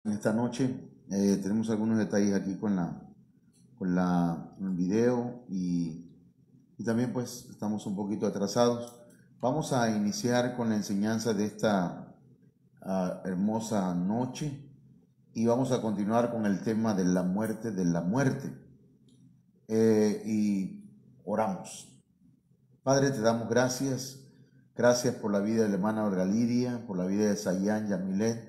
En esta noche tenemos algunos detalles aquí con el video y también pues estamos un poquito atrasados. Vamos a iniciar con la enseñanza de esta hermosa noche y vamos a continuar con el tema de la muerte. Y oramos. Padre, te damos gracias. Gracias por la vida de la hermana Olga Lidia, por la vida de Sayán Yamilet.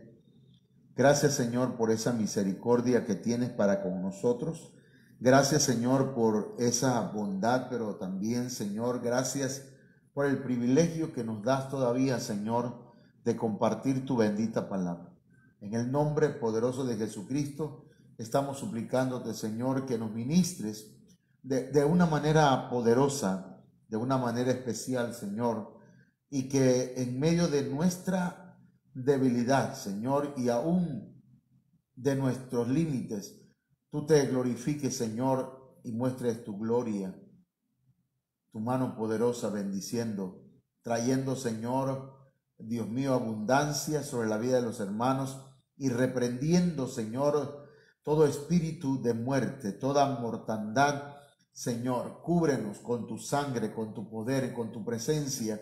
Gracias, Señor, por esa misericordia que tienes para con nosotros. Gracias, Señor, por esa bondad, pero también, Señor, gracias por el privilegio que nos das todavía, Señor, de compartir tu bendita palabra. En el nombre poderoso de Jesucristo, estamos suplicándote, Señor, que nos ministres de una manera poderosa, de una manera especial, Señor, y que en medio de nuestra debilidad, Señor, y aún de nuestros límites, tú te glorifiques, Señor, y muestres tu gloria, tu mano poderosa bendiciendo, trayendo, Señor, Dios mío, abundancia sobre la vida de los hermanos y reprendiendo, Señor, todo espíritu de muerte, toda mortandad. Señor, cúbrenos con tu sangre, con tu poder, con tu presencia.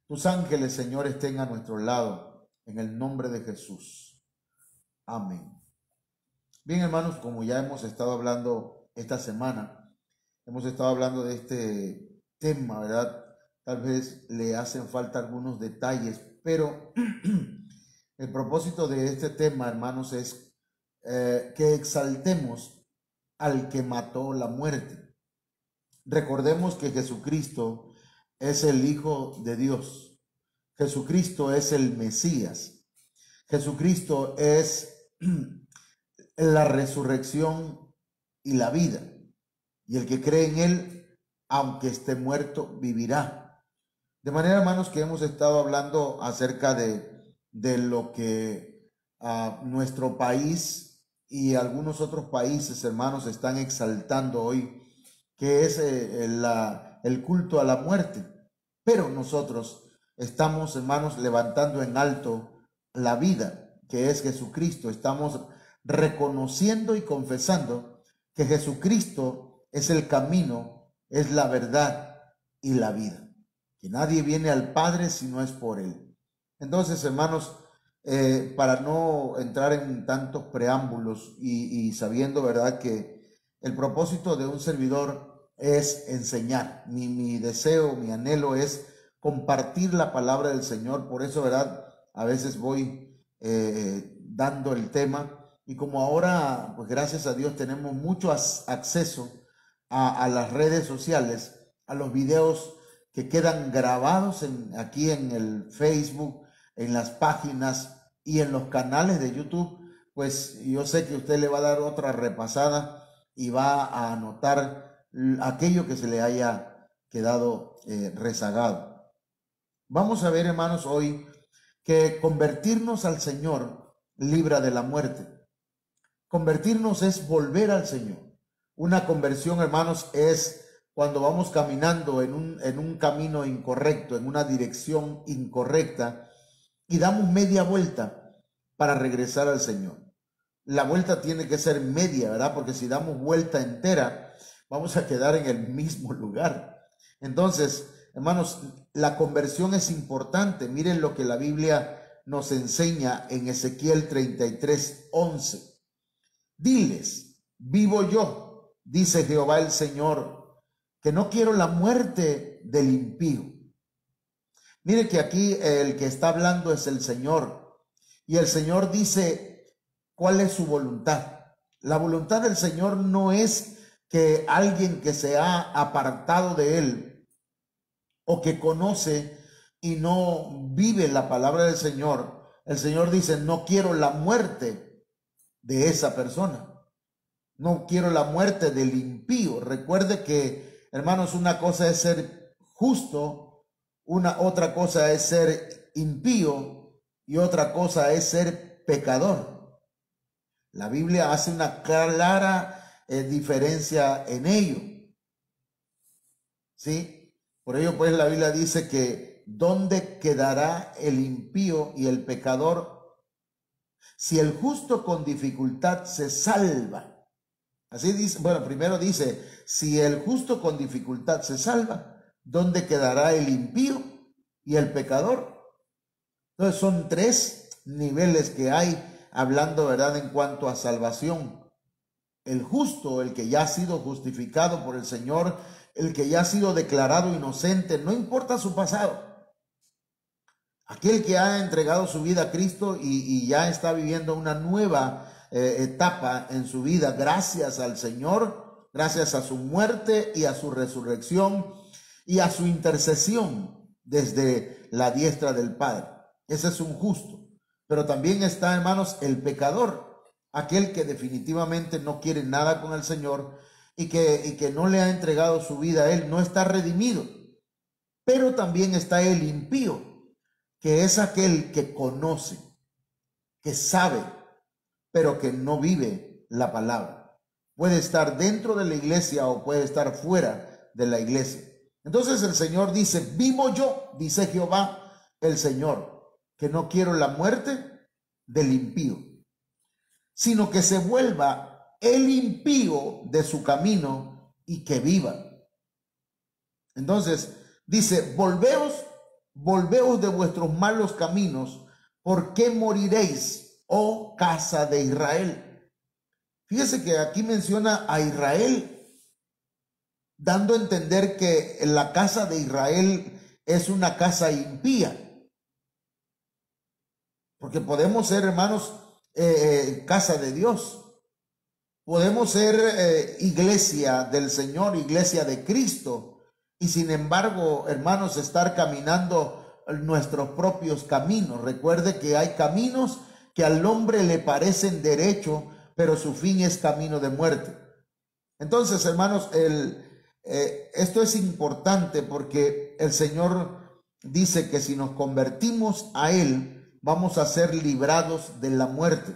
Tus ángeles, Señor, estén a nuestro lado, en el nombre de Jesús. Amén. Bien, hermanos, como ya hemos estado hablando esta semana, hemos estado hablando de este tema, ¿verdad? Tal vez le hacen falta algunos detalles, pero el propósito de este tema, hermanos, es que exaltemos al que mató la muerte. Recordemos que Jesucristo es el Hijo de Dios. Jesucristo es el Mesías. Jesucristo es la resurrección y la vida. Y el que cree en él, aunque esté muerto, vivirá. De manera, hermanos, que hemos estado hablando acerca de lo que nuestro país y algunos otros países, hermanos, están exaltando hoy, que es el culto a la muerte. Pero nosotros estamos, hermanos, levantando en alto la vida, que es Jesucristo. Estamos reconociendo y confesando que Jesucristo es el camino, es la verdad y la vida. Que nadie viene al Padre si no es por Él. Entonces, hermanos, para no entrar en tantos preámbulos y sabiendo, ¿verdad?, que el propósito de un servidor es enseñar. Mi deseo, mi anhelo es compartir la palabra del Señor. Por eso, ¿verdad?, a veces voy dando el tema. Y como ahora, pues gracias a Dios, tenemos mucho acceso a las redes sociales, a los videos que quedan grabados aquí en el Facebook, en las páginas y en los canales de YouTube, pues yo sé que usted le va a dar otra repasada y va a anotar aquello que se le haya quedado rezagado. Vamos a ver, hermanos, hoy que convertirnos al Señor libra de la muerte. Convertirnos es volver al Señor. Una conversión, hermanos, es cuando vamos caminando en un camino incorrecto, en una dirección incorrecta, y damos media vuelta para regresar al Señor. La vuelta tiene que ser media, ¿verdad? Porque si damos vuelta entera, vamos a quedar en el mismo lugar. Entonces, hermanos, la conversión es importante. Miren lo que la Biblia nos enseña en Ezequiel 33:11. Diles, vivo yo, dice Jehová el Señor, que no quiero la muerte del impío. Mire que aquí el que está hablando es el Señor. Y el Señor dice cuál es su voluntad. La voluntad del Señor no es que alguien que se ha apartado de Él o que conoce y no vive la palabra del Señor. El Señor dice, no quiero la muerte de esa persona. No quiero la muerte del impío. Recuerde que, hermanos, una cosa es ser justo, otra cosa es ser impío y otra cosa es ser pecador. La Biblia hace una clara diferencia en ello. ¿Sí? Por ello, pues, la Biblia dice que ¿dónde quedará el impío y el pecador? Si el justo con dificultad se salva, así dice, bueno, primero dice, si el justo con dificultad se salva, ¿dónde quedará el impío y el pecador? Entonces son tres niveles que hay hablando, ¿verdad?, en cuanto a salvación. El justo, el que ya ha sido justificado por el Señor, el que ya ha sido declarado inocente, no importa su pasado. Aquel que ha entregado su vida a Cristo y ya está viviendo una nueva etapa en su vida, gracias al Señor, gracias a su muerte y a su resurrección y a su intercesión desde la diestra del Padre. Ese es un justo. Pero también está, hermanos, el pecador, aquel que definitivamente no quiere nada con el Señor y que no le ha entregado su vida a Él, no está redimido. Pero también está el impío, que es aquel que conoce, que sabe, pero que no vive la palabra. Puede estar dentro de la iglesia o puede estar fuera de la iglesia. Entonces el Señor dice, vivo yo, dice Jehová el Señor, que no quiero la muerte del impío, sino que se vuelva el impío de su camino y que viva. Entonces dice, volveos de vuestros malos caminos, ¿por qué moriréis, oh casa de Israel? Fíjese que aquí menciona a Israel, dando a entender que la casa de Israel es una casa impía. Porque podemos ser, hermanos, casa de Dios. Podemos ser iglesia del Señor, iglesia de Cristo. Y sin embargo, hermanos, estar caminando nuestros propios caminos. Recuerde que hay caminos que al hombre le parecen derecho, pero su fin es camino de muerte. Entonces, hermanos, esto es importante porque el Señor dice que si nos convertimos a Él, vamos a ser librados de la muerte.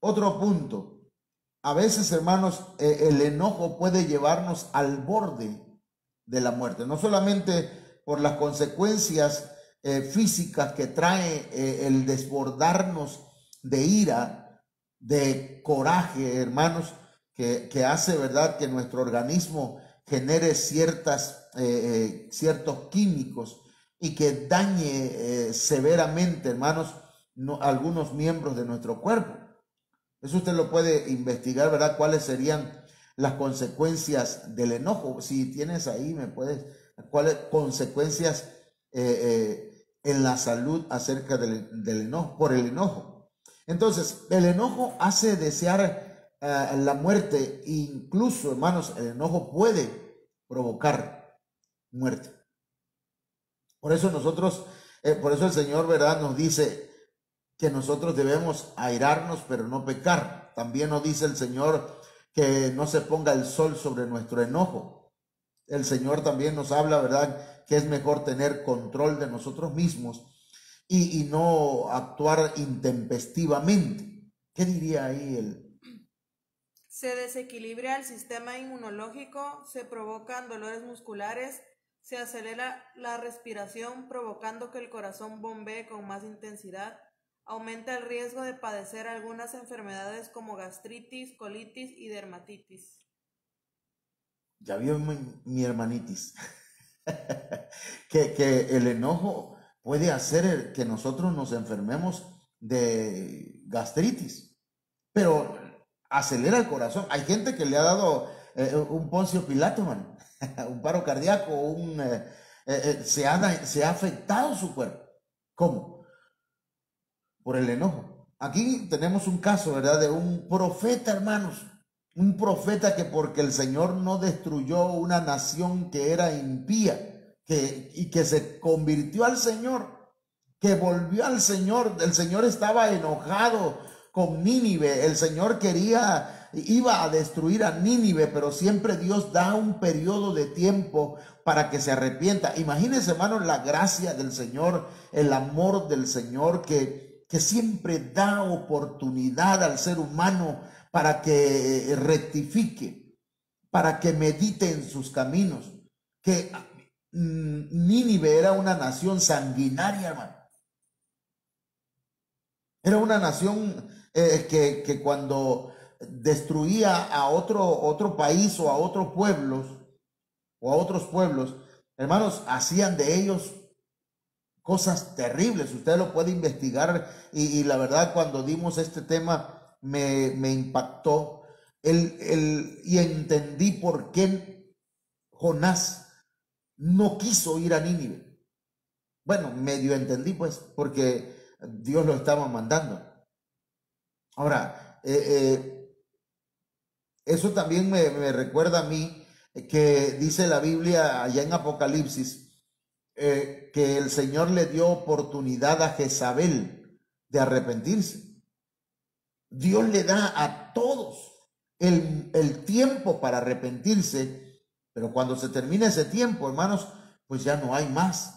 Otro punto. A veces, hermanos, el enojo puede llevarnos al borde de la muerte. No solamente por las consecuencias físicas que trae el desbordarnos de ira, de coraje, hermanos, que hace, ¿verdad?, que nuestro organismo genere ciertos químicos y que dañe severamente, hermanos, algunos miembros de nuestro cuerpo. Eso usted lo puede investigar, ¿verdad? ¿Cuáles serían las consecuencias del enojo? Si tienes ahí, ¿cuáles consecuencias en la salud acerca del enojo, por el enojo? Entonces, el enojo hace desear la muerte. Incluso, hermanos, el enojo puede provocar muerte. Por eso por eso el Señor, ¿verdad?, nos dice que nosotros debemos airarnos, pero no pecar. También nos dice el Señor que no se ponga el sol sobre nuestro enojo. El Señor también nos habla, ¿verdad?, que es mejor tener control de nosotros mismos y no actuar intempestivamente. ¿Qué diría ahí él? Se desequilibra el sistema inmunológico, se provocan dolores musculares, se acelera la respiración provocando que el corazón bombee con más intensidad, aumenta el riesgo de padecer algunas enfermedades como gastritis, colitis y dermatitis. Ya vio mi hermanitis. que el enojo puede hacer que nosotros nos enfermemos de gastritis, pero acelera el corazón. Hay gente que le ha dado un Poncio Pilato, man, un paro cardíaco, se ha afectado su cuerpo. ¿Cómo? Por el enojo. Aquí tenemos un caso, ¿verdad?, de un profeta, hermanos. Un profeta que porque el Señor no destruyó una nación que era impía, y que se convirtió al Señor, que volvió al Señor. El Señor estaba enojado con Nínive. El Señor iba a destruir a Nínive, pero siempre Dios da un periodo de tiempo para que se arrepienta. Imagínense, hermanos, la gracia del Señor, el amor del Señor que siempre da oportunidad al ser humano para que rectifique, para que medite en sus caminos. Que Nínive era una nación sanguinaria, hermano. Era una nación que cuando destruía a otro país o a otros pueblos, hermanos, hacían de ellos cosas terribles. Usted lo puede investigar y la verdad, cuando dimos este tema me impactó y entendí por qué Jonás no quiso ir a Nínive. Bueno, medio entendí pues, porque Dios lo estaba mandando. Ahora, eso también me recuerda a mí que dice la Biblia allá en Apocalipsis, que el Señor le dio oportunidad a Jezabel de arrepentirse. Dios le da a todos el tiempo para arrepentirse, pero cuando se termina ese tiempo, hermanos, pues ya no hay más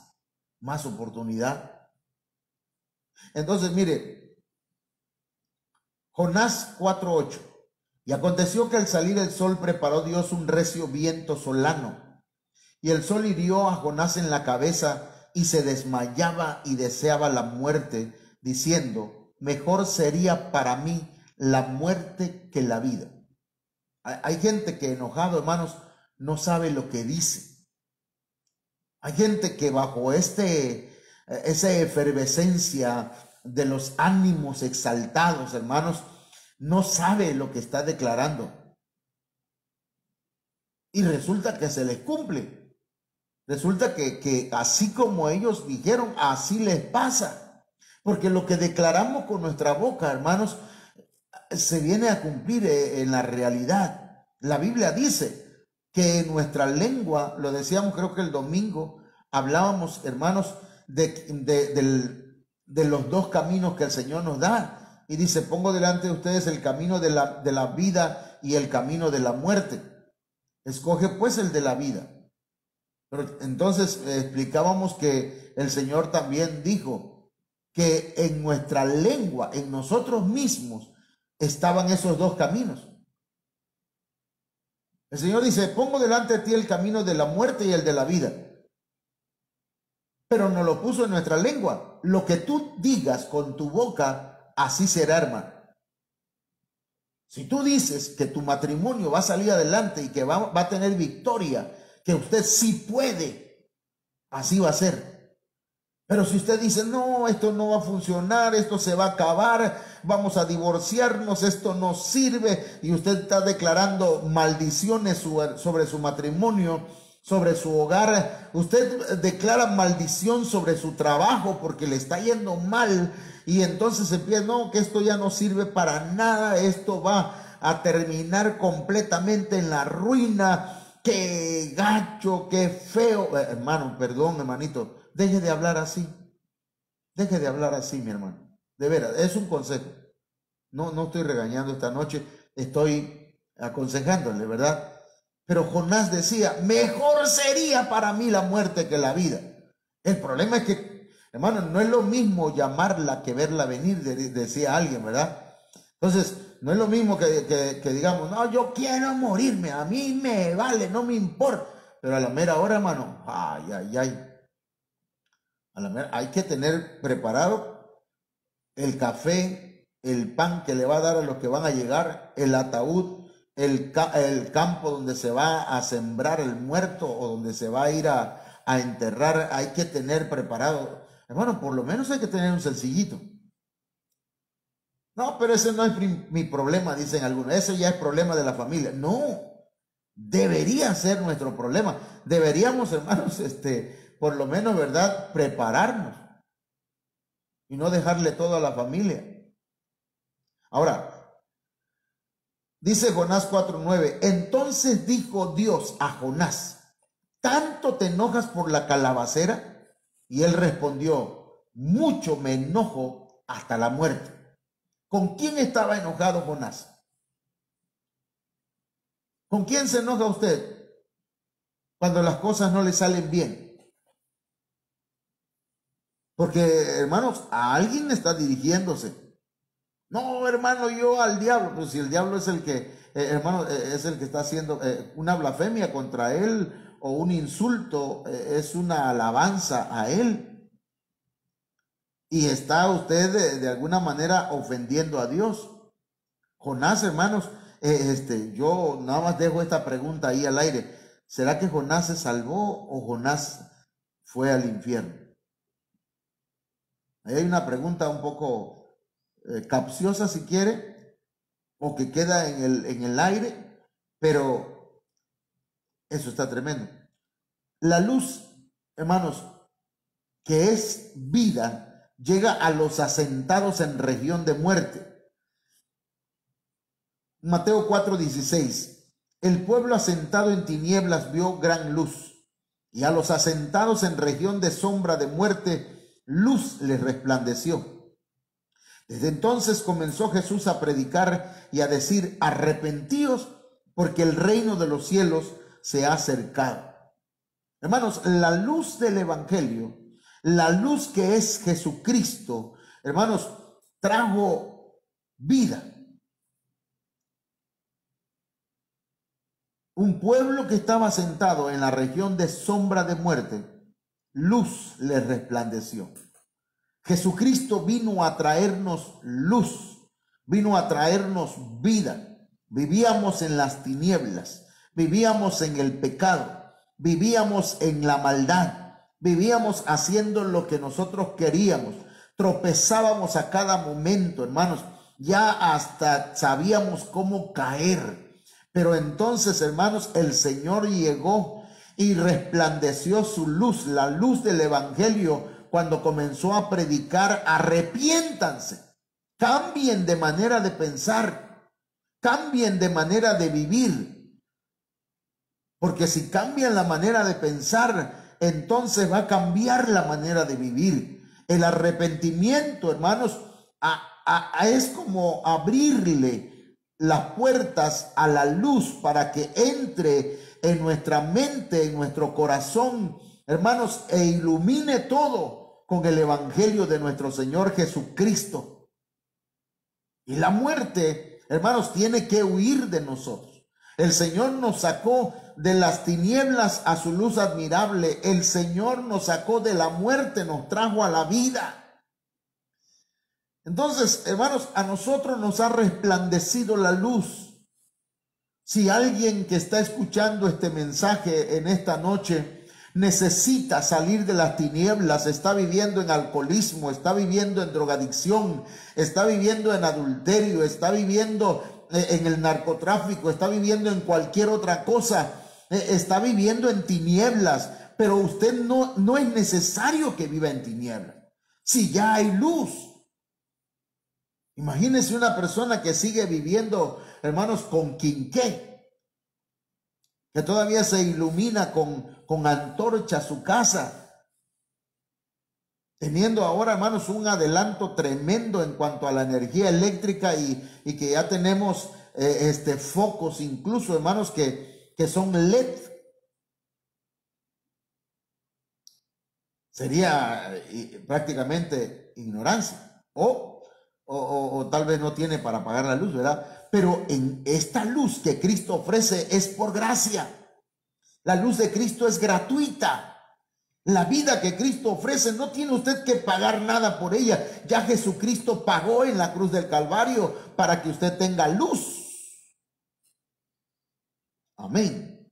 oportunidad. Entonces, mire, Jonás 4:8. Y aconteció que al salir el sol preparó Dios un recio viento solano, y el sol hirió a Jonás en la cabeza, y se desmayaba y deseaba la muerte, diciendo: mejor sería para mí la muerte que la vida. Hay gente que enojado, hermanos, no sabe lo que dice. Hay gente que bajo esa efervescencia de los ánimos exaltados, hermanos, no sabe lo que está declarando. Y resulta que se les cumple. Resulta que así como ellos dijeron, así les pasa. Porque lo que declaramos con nuestra boca, hermanos, se viene a cumplir en la realidad. La Biblia dice que en nuestra lengua, lo decíamos creo que el domingo, hablábamos, hermanos, de los dos caminos que el Señor nos da. Y dice: pongo delante de ustedes el camino de la vida y el camino de la muerte. Escoge pues el de la vida. Pero entonces explicábamos que el Señor también dijo que en nuestra lengua, en nosotros mismos, estaban esos dos caminos. El Señor dice: pongo delante de ti el camino de la muerte y el de la vida. Pero no lo puso en nuestra lengua. Lo que tú digas con tu boca, así será, hermano. Si tú dices que tu matrimonio va a salir adelante y que va a tener victoria, que usted sí puede, así va a ser. Pero si usted dice: no, esto no va a funcionar, esto se va a acabar, vamos a divorciarnos, esto no sirve, y usted está declarando maldiciones sobre su matrimonio, sobre su hogar, usted declara maldición sobre su trabajo porque le está yendo mal, y entonces empieza: no, que esto ya no sirve para nada, esto va a terminar completamente en la ruina, qué gacho, qué feo. Hermano, perdón, hermanito, deje de hablar así. Deje de hablar así, mi hermano. De veras, es un consejo. No estoy regañando esta noche, estoy aconsejándole, ¿verdad? Pero Jonás decía: mejor sería para mí la muerte que la vida. El problema es que, hermano, no es lo mismo llamarla que verla venir, decía alguien, ¿verdad? Entonces, no es lo mismo que digamos: no, yo quiero morirme, a mí me vale, no me importa. Pero a la mera hora, hermano, ay. Hay que tener preparado el café, el pan que le va a dar a los que van a llegar, el ataúd, el campo donde se va a sembrar el muerto o donde se va a ir a enterrar. Hay que tener preparado, hermano, por lo menos hay que tener un sencillito. No, pero ese no es mi problema, dicen algunos. Eso ya es problema de la familia. No, debería ser nuestro problema. Deberíamos, hermanos, por lo menos, ¿verdad?, prepararnos y no dejarle todo a la familia. Ahora, dice Jonás 4:9: entonces dijo Dios a Jonás: ¿tanto te enojas por la calabacera? Y él respondió: mucho me enojo hasta la muerte. ¿Con quién estaba enojado Jonás? ¿Con quién se enoja usted cuando las cosas no le salen bien? Porque, hermanos, a alguien está dirigiéndose. No, hermano, yo al diablo. Pues si el diablo es el que, hermano, es el que está haciendo una blasfemia contra él, o un insulto, es una alabanza a él. y está usted de alguna manera ofendiendo a Dios. Jonás, hermanos, yo nada más dejo esta pregunta ahí al aire. ¿Será que Jonás se salvó o Jonás fue al infierno? Ahí hay una pregunta un poco capciosa, si quiere, o que queda en el aire, pero eso está tremendo. La luz, hermanos, que es vida, llega a los asentados en región de muerte. Mateo 4:16. El pueblo asentado en tinieblas vio gran luz, y a los asentados en región de sombra de muerte, luz les resplandeció. Desde entonces comenzó Jesús a predicar y a decir: arrepentíos, porque el reino de los cielos se ha acercado. Hermanos, la luz del evangelio, la luz que es Jesucristo, hermanos, trajo vida. Un pueblo que estaba sentado en la región de sombra de muerte, luz le resplandeció. Jesucristo vino a traernos luz, vino a traernos vida. Vivíamos en las tinieblas, vivíamos en el pecado, vivíamos en la maldad, vivíamos haciendo lo que nosotros queríamos, tropezábamos a cada momento, hermanos, ya hasta sabíamos cómo caer. Pero entonces, hermanos, el Señor llegó y resplandeció su luz, la luz del evangelio, cuando comenzó a predicar: arrepiéntanse, cambien de manera de pensar, cambien de manera de vivir. Porque si cambian la manera de pensar, entonces va a cambiar la manera de vivir. El arrepentimiento, hermanos, es como abrirle las puertas a la luz para que entre en nuestra mente, en nuestro corazón, hermanos, e ilumine todo con el evangelio de nuestro Señor Jesucristo. Y la muerte, hermanos, tiene que huir de nosotros. El Señor nos sacó de las tinieblas a su luz admirable. El Señor nos sacó de la muerte, nos trajo a la vida. Entonces, hermanos, a nosotros nos ha resplandecido la luz. Si alguien que está escuchando este mensaje en esta noche necesita salir de las tinieblas, está viviendo en alcoholismo, está viviendo en drogadicción, está viviendo en adulterio, está viviendo en el narcotráfico, está viviendo en cualquier otra cosa, está viviendo en tinieblas, pero usted no es necesario que viva en tinieblas. Si ya hay luz. Imagínense una persona que sigue viviendo, hermanos, con quinqué, que todavía se ilumina con antorcha su casa, teniendo ahora, hermanos, un adelanto tremendo en cuanto a la energía eléctrica y que ya tenemos focos incluso, hermanos, que son LED. Sería prácticamente ignorancia o tal vez no tiene para pagar la luz, ¿verdad? Pero en esta luz que Cristo ofrece es por gracia. La luz de Cristo es gratuita. La vida que Cristo ofrece, no tiene usted que pagar nada por ella. Ya Jesucristo pagó en la cruz del Calvario para que usted tenga luz. Amén.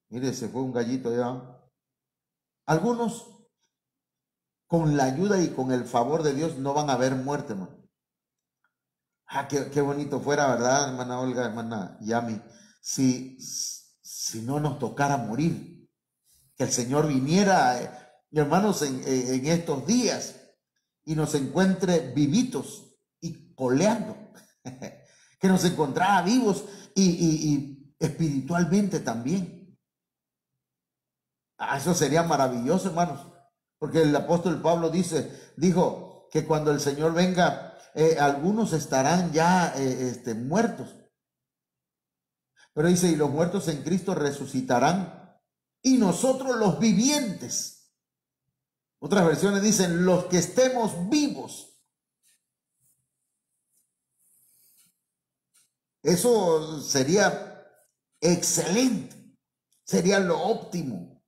Mire, se fue un gallito ya. Algunos, con la ayuda y con el favor de Dios, no van a ver muerte, hermano. Qué bonito fuera, ¿verdad, hermana Olga, hermana Yami? Si no nos tocara morir, que el Señor viniera, hermanos, en estos días y nos encuentre vivitos y coleando, que nos encontrara vivos y espiritualmente también. Eso sería maravilloso, hermanos. Porque el apóstol Pablo dijo que cuando el Señor venga, algunos estarán ya muertos. Pero dice, y los muertos en Cristo resucitarán, y nosotros los vivientes. Otras versiones dicen, los que estemos vivos. Eso sería excelente, sería lo óptimo.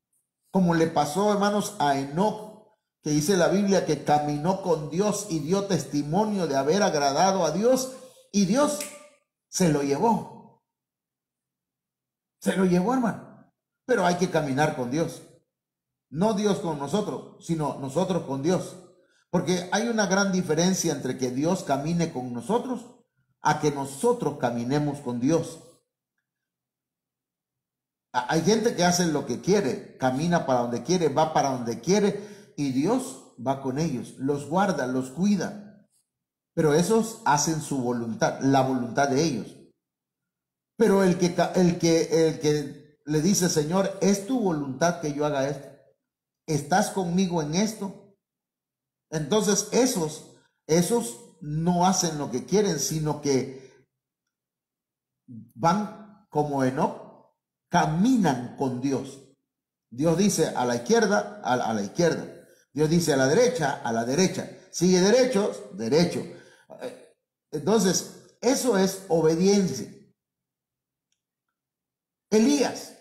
Como le pasó, hermanos, a Enoc, que dice la Biblia que caminó con Dios y dio testimonio de haber agradado a Dios, y Dios se lo llevó. Se lo llevó, hermano. Pero hay que caminar con Dios. No Dios con nosotros, sino nosotros con Dios. Porque hay una gran diferencia entre que Dios camine con nosotros a que nosotros caminemos con Dios. Hay gente que hace lo que quiere, camina para donde quiere, va para donde quiere, y Dios va con ellos, los guarda, los cuida. Pero esos hacen su voluntad, la voluntad de ellos. Pero el que le dice, Señor, es tu voluntad que yo haga esto, ¿estás conmigo en esto? Entonces esos no hacen lo que quieren, sino que van como Enoc, caminan con Dios. Dios dice a la izquierda, a la izquierda. Dios dice a la derecha. Sigue derecho. Entonces, eso es obediencia. Elías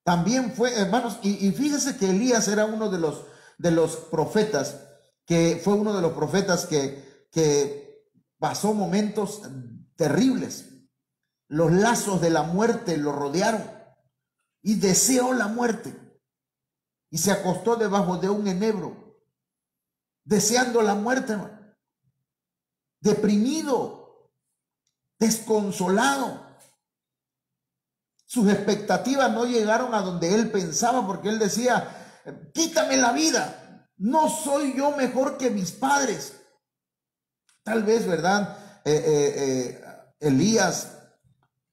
también fue, hermanos, y fíjese que Elías era uno de los profetas, que fue uno de los profetas que pasó momentos terribles. Los lazos de la muerte lo rodearon y deseó la muerte. Y se acostó debajo de un enebro, deseando la muerte, hermano. Deprimido, desconsolado. Sus expectativas no llegaron a donde él pensaba, porque él decía, quítame la vida, no soy yo mejor que mis padres. Tal vez, ¿verdad? Elías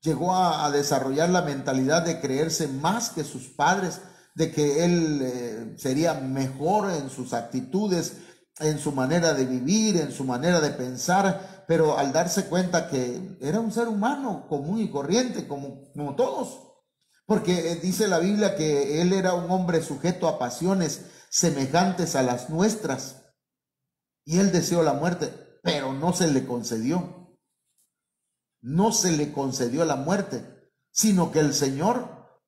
llegó a desarrollar la mentalidad de creerse más que sus padres, de que él sería mejor en sus actitudes, en su manera de vivir, en su manera de pensar, pero al darse cuenta que era un ser humano común y corriente, como todos, porque dice la Biblia que él era un hombre sujeto a pasiones semejantes a las nuestras, y él deseó la muerte, pero no se le concedió. No se le concedió la muerte, sino que el Señor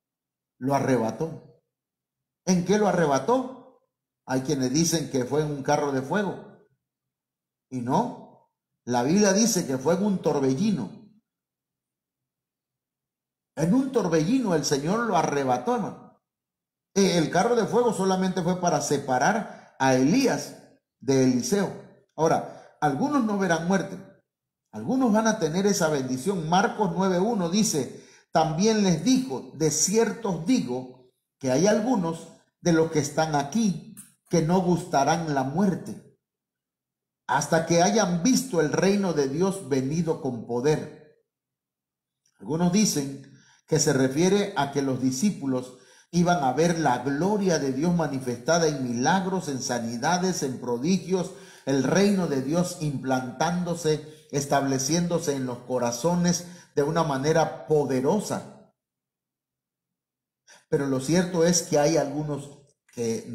lo arrebató. ¿En qué lo arrebató? Hay quienes dicen que fue en un carro de fuego. Y no, la Biblia dice que fue en un torbellino. En un torbellino el Señor lo arrebató, hermano. El carro de fuego solamente fue para separar a Elías de Eliseo. Ahora, algunos no verán muerte. Algunos van a tener esa bendición. Marcos 9:1 dice, también les dijo, de cierto os digo que hay algunos de los que están aquí que no gustarán la muerte hasta que hayan visto el reino de Dios venido con poder. Algunos dicen que se refiere a que los discípulos iban a ver la gloria de Dios manifestada en milagros, en sanidades, en prodigios, el reino de Dios implantándose, estableciéndose en los corazones de una manera poderosa. Pero lo cierto es que hay algunos que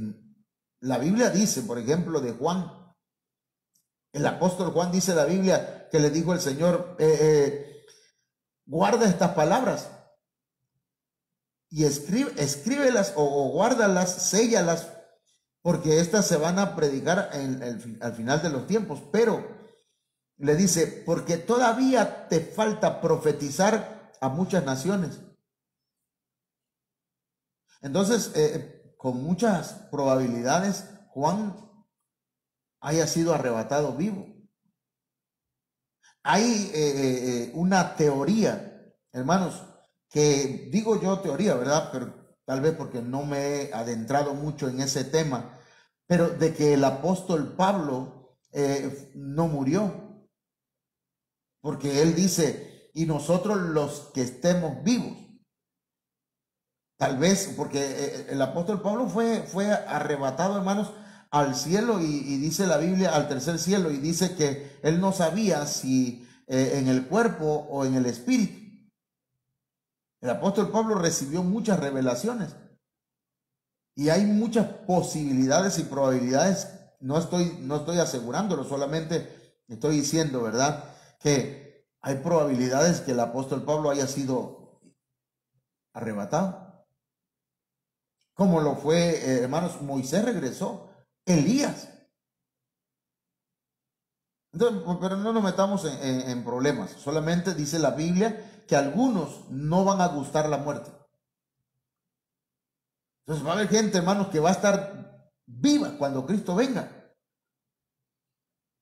la Biblia dice, por ejemplo, de Juan. El apóstol Juan, dice la Biblia, que le dijo el Señor, guarda estas palabras y escríbelas o guárdalas, séllalas, porque estas se van a predicar al final de los tiempos. Pero le dice, porque todavía te falta profetizar a muchas naciones. Entonces, con muchas probabilidades, Juan haya sido arrebatado vivo. Hay una teoría, hermanos, que digo yo teoría, ¿verdad? Pero tal vez porque no me he adentrado mucho en ese tema, pero de que el apóstol Pablo no murió. Porque él dice, y nosotros los que estemos vivos. Tal vez porque el apóstol Pablo fue arrebatado, hermanos, al cielo, y dice la Biblia, al tercer cielo, y dice que él no sabía si en el cuerpo o en el espíritu. El apóstol Pablo recibió muchas revelaciones y hay muchas posibilidades y probabilidades. No estoy asegurándolo, solamente estoy diciendo, ¿verdad?, que hay probabilidades que el apóstol Pablo haya sido arrebatado. Como lo fue, hermanos, Moisés regresó. Elías. Entonces, pero no nos metamos en problemas. Solamente dice la Biblia que algunos no van a gustar la muerte. Entonces va a haber gente, hermanos, que va a estar viva cuando Cristo venga.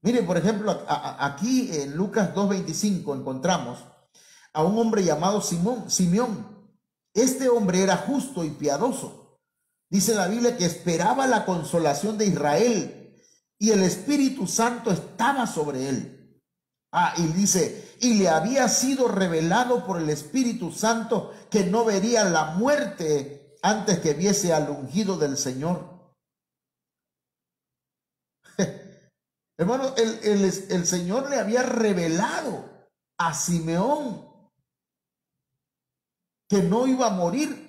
Miren, por ejemplo, aquí en Lucas 2:25 encontramos a un hombre llamado Simeón. Este hombre era justo y piadoso. Dice la Biblia que esperaba la consolación de Israel y el Espíritu Santo estaba sobre él. Y dice, y le había sido revelado por el Espíritu Santo que no vería la muerte antes que viese al ungido del Señor. Hermano, el Señor le había revelado a Simeón que no iba a morir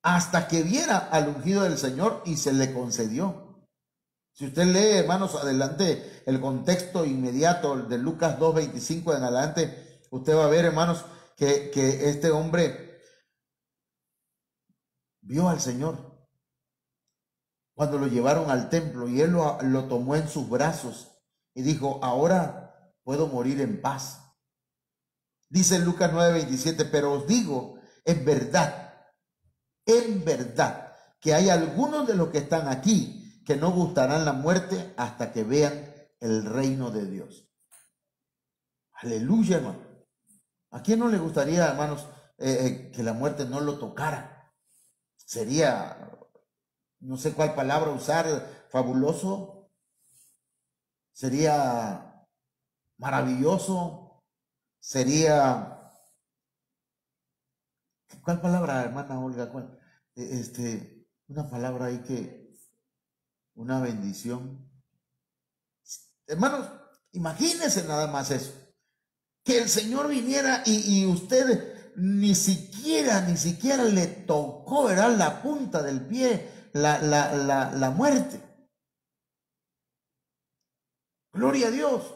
hasta que viera al ungido del Señor, y se le concedió. Si usted lee, hermanos, adelante el contexto inmediato de Lucas 2:25 en adelante, usted va a ver, hermanos, que este hombre vio al Señor cuando lo llevaron al templo, y él lo tomó en sus brazos y dijo, ahora puedo morir en paz. Dice en Lucas 9:27, pero os digo, en verdad, que hay algunos de los que están aquí que no gustarán la muerte hasta que vean el reino de Dios. Aleluya, hermano. ¿A quién no le gustaría, hermanos, que la muerte no lo tocara? Sería, no sé cuál palabra usar, fabuloso, sería maravilloso, sería, ¿cuál palabra, hermana Olga? ¿Cuál? Una palabra ahí que, una bendición. Hermanos, imagínense nada más eso, que el Señor viniera y usted ni siquiera le tocó, ¿verdad?, la punta del pie, la muerte. Gloria a Dios.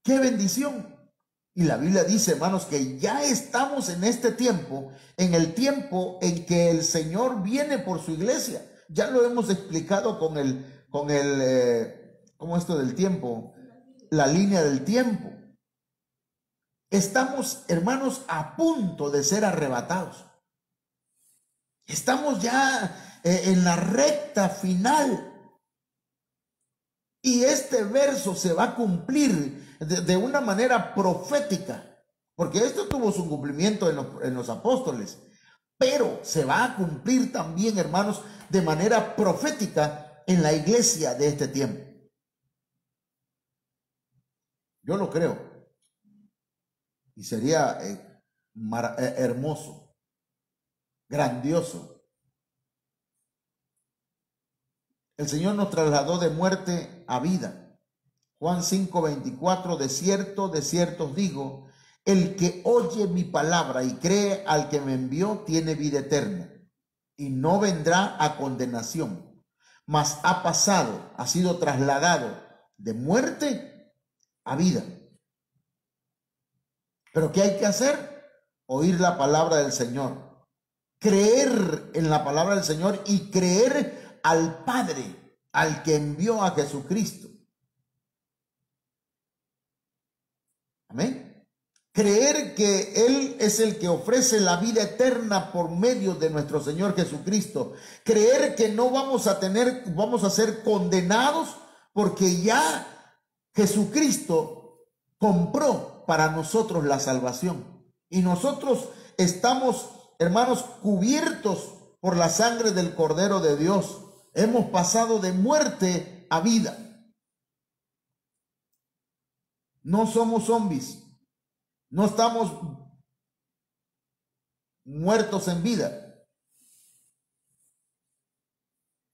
¡Qué bendición! Y la Biblia dice, hermanos, que ya estamos en este tiempo, en el tiempo en que el Señor viene por su iglesia. Ya lo hemos explicado con ¿cómo esto del tiempo? La línea del tiempo. Estamos, hermanos, a punto de ser arrebatados. Estamos ya en la recta final. Y este verso se va a cumplir de una manera profética, porque esto tuvo su cumplimiento en los apóstoles, pero se va a cumplir también, hermanos, de manera profética en la iglesia de este tiempo. Yo lo creo. Y sería hermoso, grandioso. El Señor nos trasladó de muerte a vida. Juan 5:24, de cierto os digo, el que oye mi palabra y cree al que me envió tiene vida eterna, y no vendrá a condenación, mas ha sido trasladado de muerte a vida. ¿Pero qué hay que hacer? Oír la palabra del Señor, creer en la palabra del Señor y creer al Padre, al que envió a Jesucristo. Amén. Creer que Él es el que ofrece la vida eterna por medio de nuestro Señor Jesucristo. Creer que no vamos a ser condenados, porque ya Jesucristo compró para nosotros la salvación. Y nosotros estamos, hermanos, cubiertos por la sangre del Cordero de Dios. Hemos pasado de muerte a vida. No somos zombies, no estamos muertos en vida.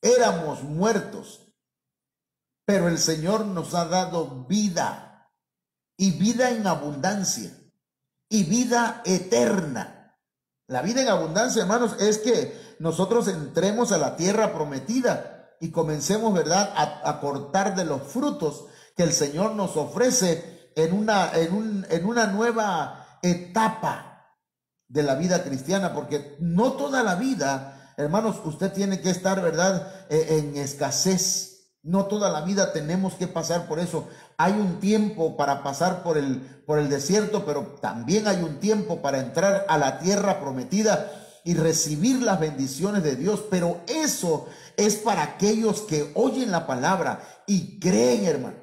Éramos muertos, pero el Señor nos ha dado vida, y vida en abundancia, y vida eterna. La vida en abundancia, hermanos, es que nosotros entremos a la tierra prometida y comencemos, ¿verdad?, a cortar de los frutos que el Señor nos ofrece en una nueva etapa de la vida cristiana, porque no toda la vida, hermanos, usted tiene que estar, ¿verdad?, en escasez. No toda la vida tenemos que pasar por eso. Hay un tiempo para pasar por el desierto, pero también hay un tiempo para entrar a la tierra prometida y recibir las bendiciones de Dios. Pero eso es para aquellos que oyen la palabra y creen, hermano.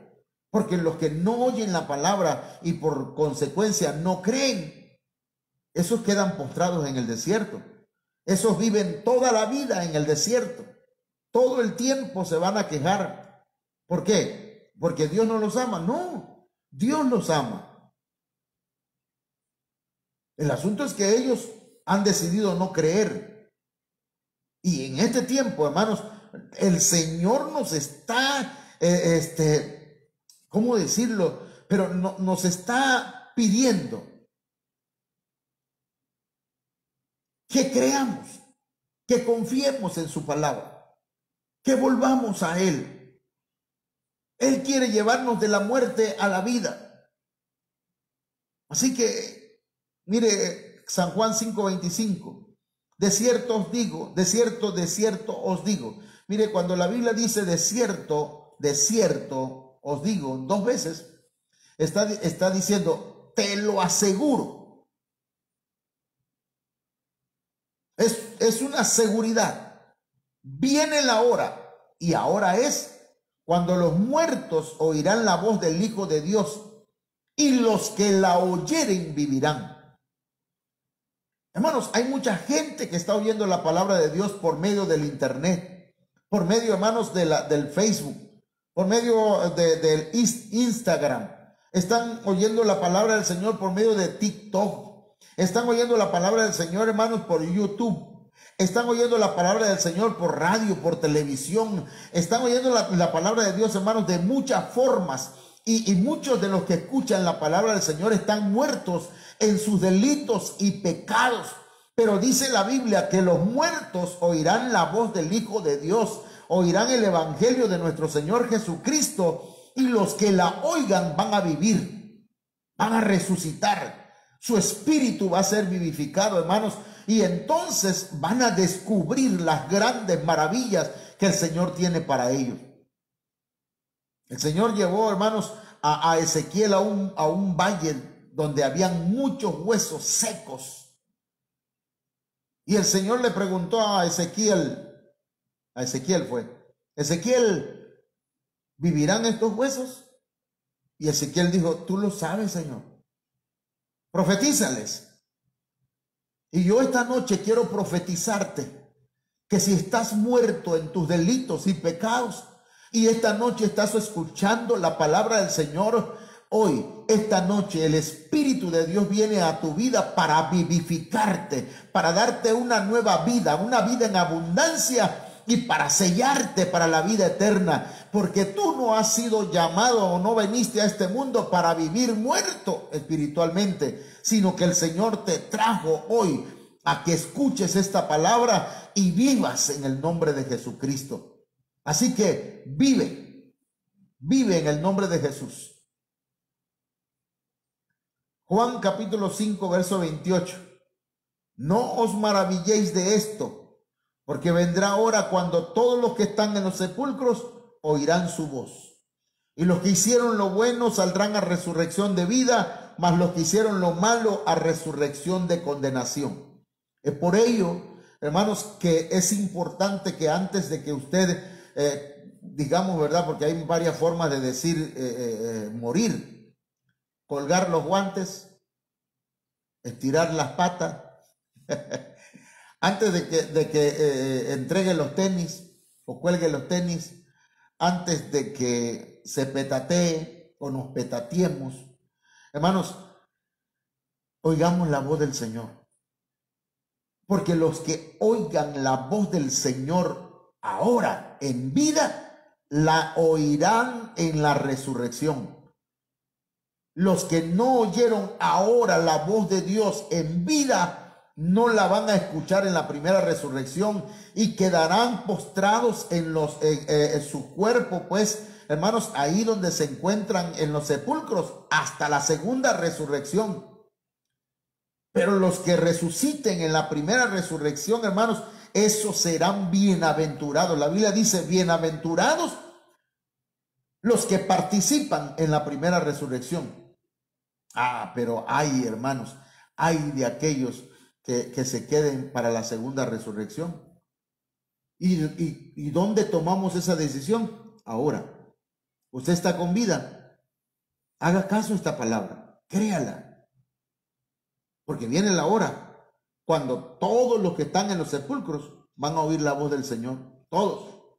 Porque los que no oyen la palabra y por consecuencia no creen, esos quedan postrados en el desierto. Esos viven toda la vida en el desierto. Todo el tiempo se van a quejar. ¿Por qué? Porque Dios no los ama. No, Dios los ama. El asunto es que ellos han decidido no creer. Y en este tiempo, hermanos, el Señor nos está, ¿cómo decirlo? Pero nos está pidiendo que creamos, que confiemos en su palabra, que volvamos a Él. Él quiere llevarnos de la muerte a la vida. Así que, mire, San Juan 5:25, de cierto os digo, de cierto os digo. Mire, cuando la Biblia dice de cierto os digo 2 veces, está diciendo, te lo aseguro. Es una seguridad. Viene la hora, y ahora es cuando los muertos oirán la voz del Hijo de Dios, y los que la oyeren vivirán. Hermanos, hay mucha gente que está oyendo la palabra de Dios por medio del internet, por medio, hermanos, del Facebook, por medio del Instagram. Están oyendo la palabra del Señor por medio de TikTok. Están oyendo la palabra del Señor, hermanos, por YouTube. Están oyendo la palabra del Señor por radio, por televisión. Están oyendo la palabra de Dios, hermanos, de muchas formas. Y muchos de los que escuchan la palabra del Señor están muertos en sus delitos y pecados. Pero dice la Biblia que los muertos oirán la voz del Hijo de Dios, oirán el evangelio de nuestro Señor Jesucristo, y los que la oigan van a vivir, van a resucitar. Su espíritu va a ser vivificado, hermanos. Y entonces van a descubrir las grandes maravillas que el Señor tiene para ellos. El Señor llevó, hermanos, a Ezequiel a un valle donde habían muchos huesos secos. Y el Señor le preguntó a Ezequiel Ezequiel, ¿vivirán estos huesos? Y Ezequiel dijo, tú lo sabes, Señor. Profetízales. Y yo esta noche quiero profetizarte que si estás muerto en tus delitos y pecados y esta noche estás escuchando la palabra del Señor, hoy, esta noche, el Espíritu de Dios viene a tu vida para vivificarte, para darte una nueva vida, una vida en abundancia y para sellarte para la vida eterna, porque tú no has sido llamado o no viniste a este mundo para vivir muerto espiritualmente, sino que el Señor te trajo hoy a que escuches esta palabra y vivas en el nombre de Jesucristo. Así que vive en el nombre de Jesús. Juan capítulo 5, verso 28. No os maravilléis de esto, porque vendrá hora cuando todos los que están en los sepulcros oirán su voz. Y los que hicieron lo bueno saldrán a resurrección de vida, mas los que hicieron lo malo a resurrección de condenación. Es por ello, hermanos, que es importante que antes de que usted, digamos, ¿verdad? Porque hay varias formas de decir morir. Colgar los guantes, estirar las patas, antes de que entregue los tenis o cuelgue los tenis, antes de que se petatee o nos petateemos. Hermanos, oigamos la voz del Señor. Porque los que oigan la voz del Señor ahora en vida, la oirán en la resurrección. Los que no oyeron ahora la voz de Dios en vida, no la van a escuchar en la primera resurrección y quedarán postrados en su cuerpo, pues, hermanos, ahí donde se encuentran en los sepulcros hasta la segunda resurrección. Pero los que resuciten en la primera resurrección, hermanos, esos serán bienaventurados. La Biblia dice, bienaventurados los que participan en la primera resurrección. Pero hay, hermanos, hay de aquellos que se queden para la segunda resurrección. ¿Y dónde tomamos esa decisión? Ahora. Usted está con vida. Haga caso a esta palabra. Créala. Porque viene la hora cuando todos los que están en los sepulcros van a oír la voz del Señor. Todos.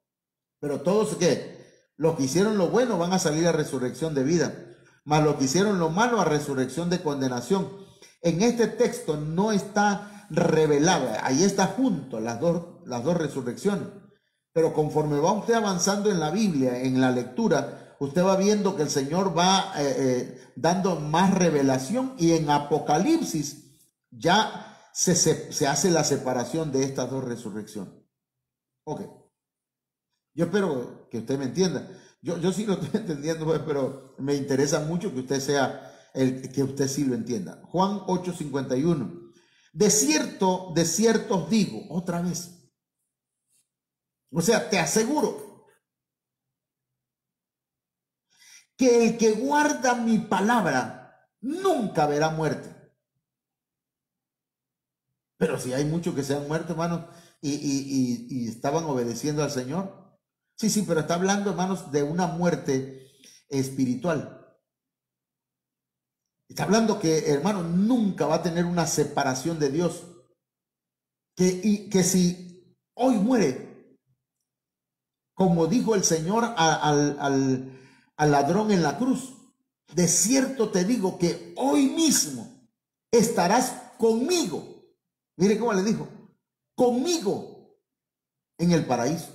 Pero todos, ¿qué? Los que hicieron lo bueno van a salir a resurrección de vida. Mas los que hicieron lo malo a resurrección de condenación. En este texto no está revelado. Ahí está junto las dos resurrecciones. Pero conforme va usted avanzando en la Biblia, en la lectura, usted va viendo que el Señor va dando más revelación, y en Apocalipsis ya se hace la separación de estas dos resurrecciones. Ok. Yo espero que usted me entienda. Yo sí lo estoy entendiendo, pero me interesa mucho que usted que usted sí lo entienda. Juan 8:51. De cierto os digo, otra vez. O sea, te aseguro que el que guarda mi palabra nunca verá muerte. Pero si hay muchos que se han muerto, hermanos, y estaban obedeciendo al Señor. Sí, pero está hablando, hermanos, de una muerte espiritual. Está hablando que, hermano, nunca va a tener una separación de Dios. Que si hoy muere, como dijo el Señor al ladrón en la cruz, de cierto te digo que hoy mismo estarás conmigo. Mire cómo le dijo, conmigo en el paraíso.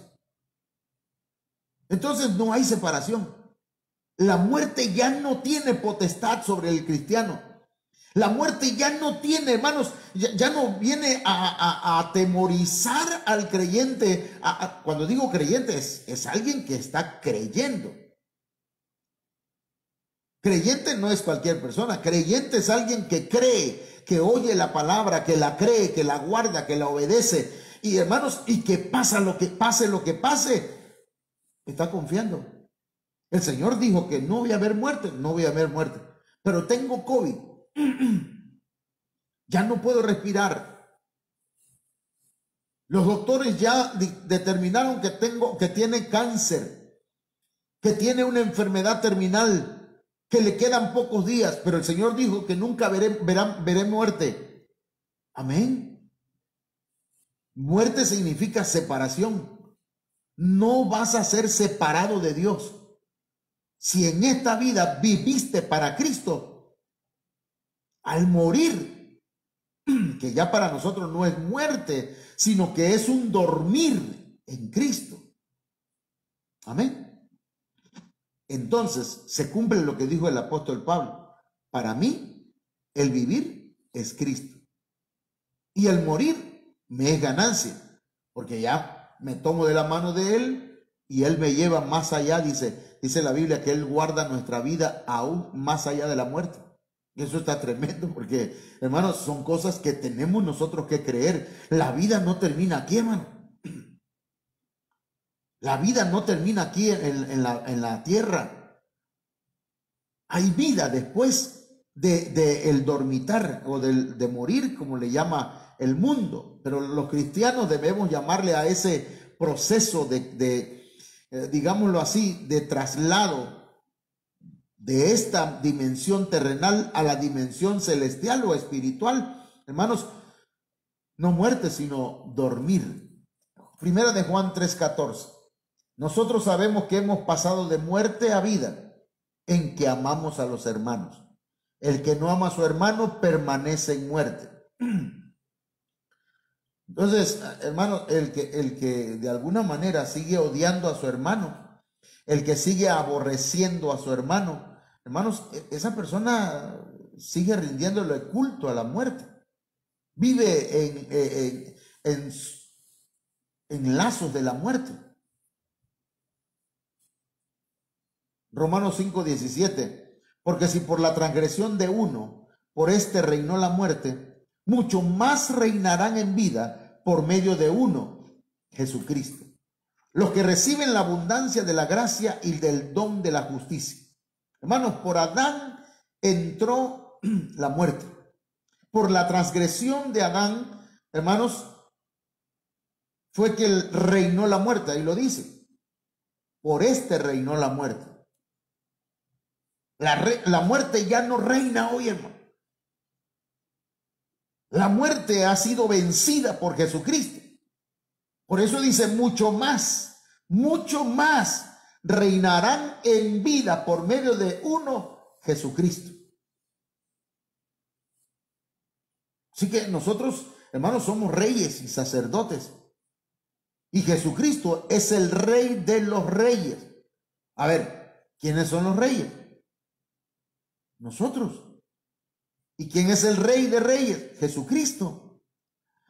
Entonces no hay separación. La muerte ya no tiene potestad sobre el cristiano. La muerte ya no tiene, hermanos, ya no viene a atemorizar al creyente. Cuando digo creyente, es alguien que está creyendo. Creyente no es cualquier persona. Creyente es alguien que cree, que oye la palabra, que la cree, que la guarda, que la obedece. Y hermanos, y que pase lo que pase, está confiando. El Señor dijo que no voy a haber muerte, no voy a haber muerte. Pero tengo COVID. Ya no puedo respirar. Los doctores ya determinaron que tiene cáncer, que tiene una enfermedad terminal, que le quedan pocos días, pero el Señor dijo que nunca veré muerte. Amén. Muerte significa separación. No vas a ser separado de Dios. Si en esta vida viviste para Cristo, al morir, que ya para nosotros no es muerte, sino que es un dormir en Cristo. Amén. Entonces se cumple lo que dijo el apóstol Pablo. Para mí, el vivir es Cristo. Y el morir me es ganancia, porque ya me tomo de la mano de Él y Él me lleva más allá. Dice la Biblia que Él guarda nuestra vida aún más allá de la muerte. Y eso está tremendo porque, hermanos, son cosas que tenemos nosotros que creer. La vida no termina aquí, hermano. La vida no termina aquí en la tierra. Hay vida después de el dormitar o de morir, como le llama el mundo. Pero los cristianos debemos llamarle a ese proceso digámoslo así, de traslado de esta dimensión terrenal a la dimensión celestial o espiritual. Hermanos, no muerte, sino dormir. Primera de Juan 3:14. Nosotros sabemos que hemos pasado de muerte a vida en que amamos a los hermanos. El que no ama a su hermano permanece en muerte. Entonces, hermano, el que de alguna manera sigue odiando a su hermano, el que sigue aborreciendo a su hermano, hermanos, esa persona sigue rindiéndole culto a la muerte. Vive en lazos de la muerte. Romanos 5:17. Porque si por la transgresión de uno, por este reinó la muerte, mucho más reinarán en vida por medio de uno, Jesucristo. Los que reciben la abundancia de la gracia y del don de la justicia. Hermanos, por Adán entró la muerte. Por la transgresión de Adán, hermanos, fue que reinó la muerte. Ahí lo dice. Por este reinó la muerte. La muerte ya no reina hoy, hermano. La muerte ha sido vencida por Jesucristo. Por eso dice mucho más reinarán en vida por medio de uno, Jesucristo. Así que nosotros, hermanos, somos reyes y sacerdotes. Y Jesucristo es el Rey de los reyes. A ver, ¿quiénes son los reyes? Nosotros. ¿Y quién es el Rey de reyes? Jesucristo.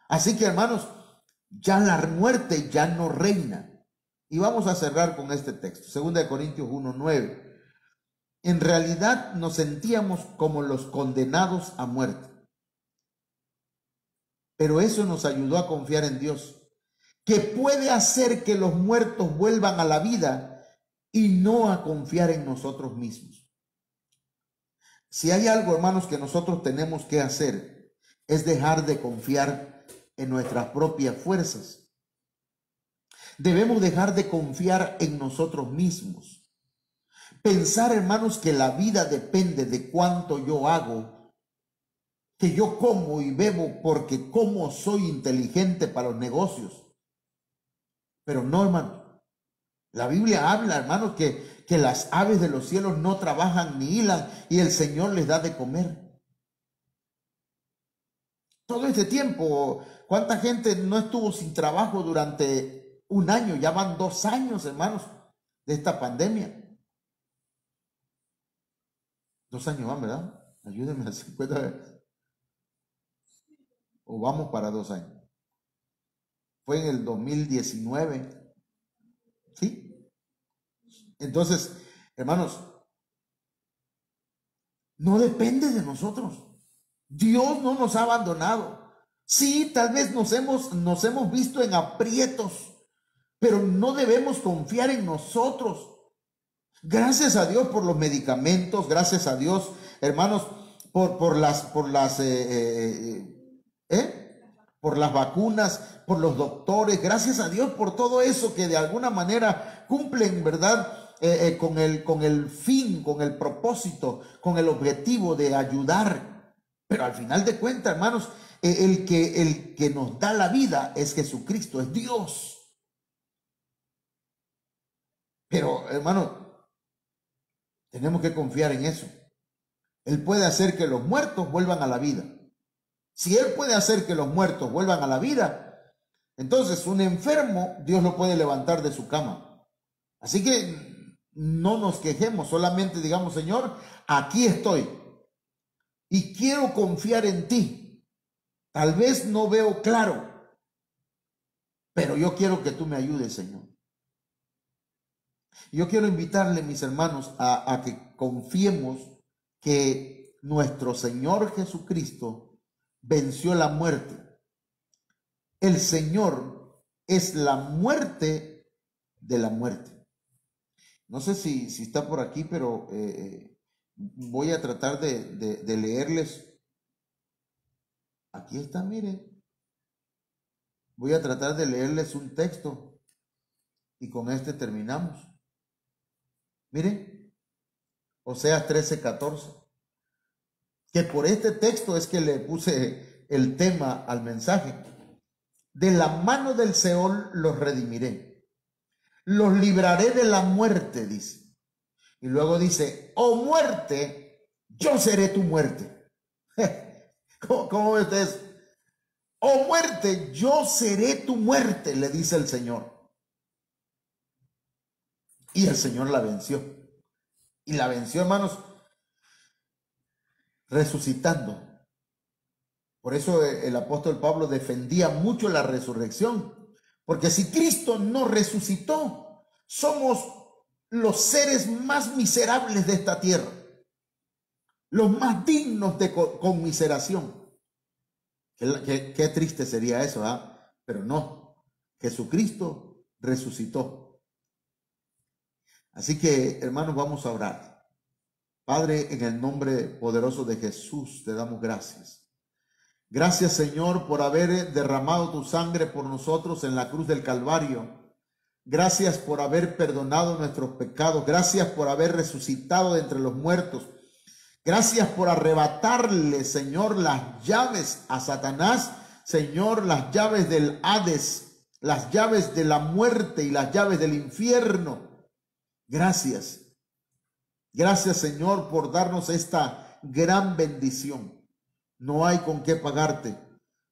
Así que, hermanos, ya la muerte ya no reina. Y vamos a cerrar con este texto, 2 Corintios 1:9. En realidad nos sentíamos como los condenados a muerte. Pero eso nos ayudó a confiar en Dios, que puede hacer que los muertos vuelvan a la vida y no a confiar en nosotros mismos. Si hay algo, hermanos, que nosotros tenemos que hacer, es dejar de confiar en nuestras propias fuerzas. Debemos dejar de confiar en nosotros mismos. Pensar, hermanos, que la vida depende de cuánto yo hago, que yo como y bebo porque como soy inteligente para los negocios. Pero no, hermano. La Biblia habla, hermanos, que las aves de los cielos no trabajan ni hilan y el Señor les da de comer. Todo este tiempo, ¿cuánta gente no estuvo sin trabajo durante un año? Ya van 2 años, hermanos, de esta pandemia. 2 años van, ¿verdad? Ayúdenme a 50. O vamos para 2 años. Fue en el 2019. ¿Sí? Entonces, hermanos, no depende de nosotros. Dios no nos ha abandonado. Sí, tal vez nos hemos visto en aprietos, pero no debemos confiar en nosotros. Gracias a Dios por los medicamentos, gracias a Dios, hermanos, por las vacunas, por los doctores, gracias a Dios por todo eso que de alguna manera cumplen, ¿verdad? Con el fin, con el propósito, con el objetivo de ayudar. Pero al final de cuentas, hermanos, el que nos da la vida es Jesucristo, es Dios. Pero, hermano, tenemos que confiar en eso. Él puede hacer que los muertos vuelvan a la vida. Si Él puede hacer que los muertos vuelvan a la vida, entonces un enfermo, Dios lo puede levantar de su cama. Así que no nos quejemos, solamente digamos, Señor, aquí estoy y quiero confiar en ti. Tal vez no veo claro, pero yo quiero que tú me ayudes, Señor. Yo quiero invitarle, mis hermanos, a que confiemos que nuestro Señor Jesucristo venció la muerte. El Señor es la muerte de la muerte. No sé si está por aquí, pero voy a tratar de leerles. Aquí está, miren. Voy a tratar de leerles un texto y con este terminamos. Miren, Oseas 13:14. Que por este texto es que le puse el tema al mensaje. De la mano del Seol los redimiré. Los libraré de la muerte, dice. Y luego dice, oh muerte, yo seré tu muerte. ¿Cómo ves ustedes? Oh muerte, yo seré tu muerte, le dice el Señor. Y el Señor la venció. Y la venció, hermanos, resucitando. Por eso el apóstol Pablo defendía mucho la resurrección. Porque si Cristo no resucitó, somos los seres más miserables de esta tierra. Los más dignos de conmiseración. Qué triste sería eso, ¿ah? Pero no, Jesucristo resucitó. Así que, hermanos, vamos a orar. Padre, en el nombre poderoso de Jesús, te damos gracias. Gracias, Señor, por haber derramado tu sangre por nosotros en la cruz del Calvario. Gracias por haber perdonado nuestros pecados. Gracias por haber resucitado de entre los muertos. Gracias por arrebatarle, Señor, las llaves a Satanás. Señor, las llaves del Hades, las llaves de la muerte y las llaves del infierno. Gracias. Gracias, Señor, por darnos esta gran bendición. No hay con qué pagarte.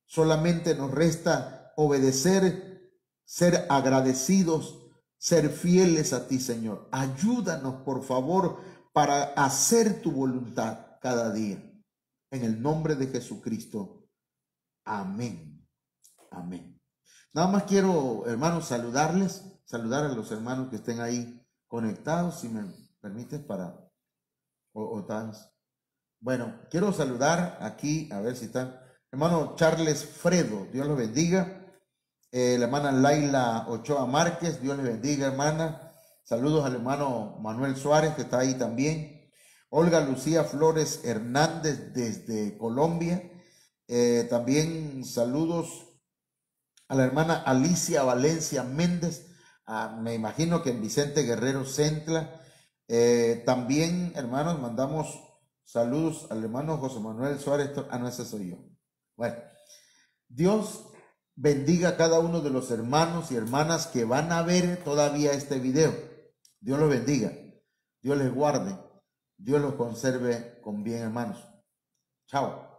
Solamente nos resta obedecer, ser agradecidos, ser fieles a ti, Señor. Ayúdanos, por favor, para hacer tu voluntad cada día. En el nombre de Jesucristo. Amén. Amén. Nada más quiero, hermanos, saludar a los hermanos que estén ahí conectados, si me permites, para bueno, quiero saludar aquí, a ver si están, hermano Charles Fredo, Dios los bendiga. La hermana Laila Ochoa Márquez, Dios les bendiga, hermana. Saludos al hermano Manuel Suárez, que está ahí también. Olga Lucía Flores Hernández desde Colombia. También saludos a la hermana Alicia Valencia Méndez, me imagino que en Vicente Guerrero Centla. También, hermanos, mandamos saludos al hermano José Manuel Suárez. No, ese soy yo. Bueno, Dios bendiga a cada uno de los hermanos y hermanas que van a ver todavía este video. Dios los bendiga, Dios les guarde, Dios los conserve con bien, hermanos. Chao.